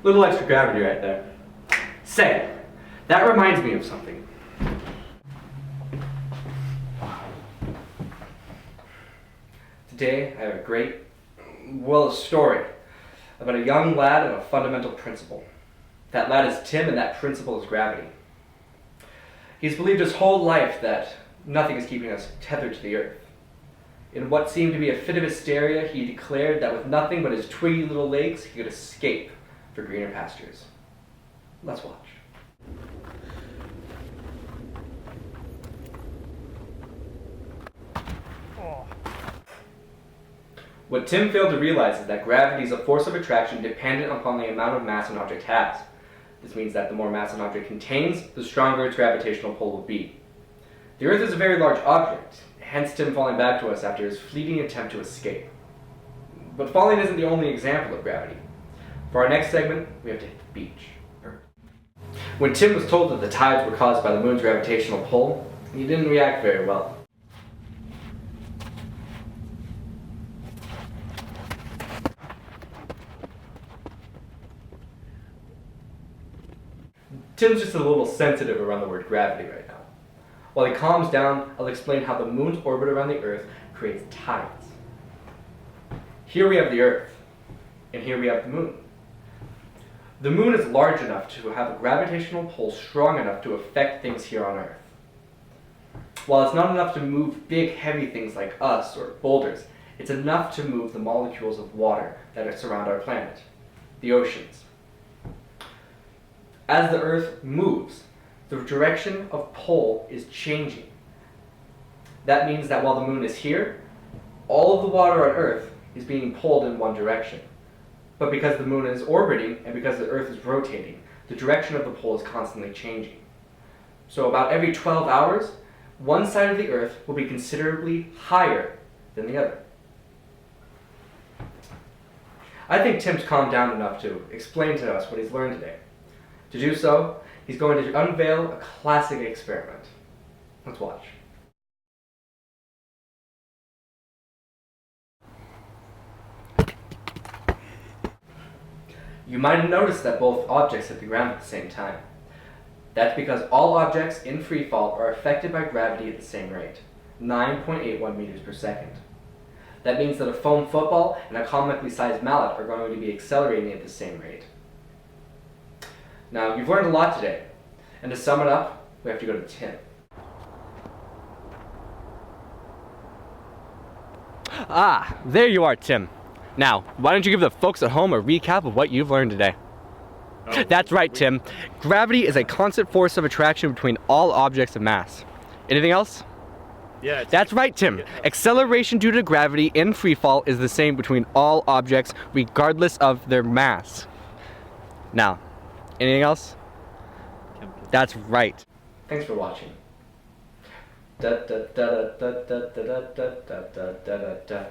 Little extra gravity right there. Say, that reminds me of something. Today I have a story about a young lad and a fundamental principle. That lad is Tim, and that principle is gravity. He's believed his whole life that nothing is keeping us tethered to the earth. In what seemed to be a fit of hysteria, he declared that with nothing but his twiggy little legs, he could escape for greener pastures. Let's watch. What Tim failed to realize is that gravity is a force of attraction dependent upon the amount of mass an object has. This means that the more mass an object contains, the stronger its gravitational pull will be. The Earth is a very large object, hence Tim falling back to us after his fleeting attempt to escape. But falling isn't the only example of gravity. For our next segment, we have to hit the beach. When Tim was told that the tides were caused by the moon's gravitational pull, he didn't react very well. Tim's just a little sensitive around the word gravity right now. While he calms down, I'll explain how the moon's orbit around the Earth creates tides. Here we have the Earth, and here we have the moon. The moon is large enough to have a gravitational pull strong enough to affect things here on Earth. While it's not enough to move big, heavy things like us or boulders, it's enough to move the molecules of water that surround our planet, the oceans. As the Earth moves, the direction of pull is changing. That means that while the moon is here, all of the water on Earth is being pulled in one direction. But because the moon is orbiting and because the Earth is rotating, the direction of the pull is constantly changing. So about every 12 hours, one side of the Earth will be considerably higher than the other. I think Tim's calmed down enough to explain to us what he's learned today. To do so, he's going to unveil a classic experiment. Let's watch. You might have noticed that both objects hit the ground at the same time. That's because all objects in free fall are affected by gravity at the same rate, 9.81 meters per second. That means that a foam football and a comically sized mallet are going to be accelerating at the same rate. Now, you've learned a lot today, and to sum it up, we have to go to Tim. Ah, there you are, Tim. Now, why don't you give the folks at home a recap of what you've learned today? That's right, Tim. Gravity is a constant force of attraction between all objects of mass. Anything else? Yeah. That's right, Tim. Acceleration due to gravity in freefall is the same between all objects, regardless of their mass. Now, anything else? That's right. Thanks for watching. Da da da da da da da da da da da da.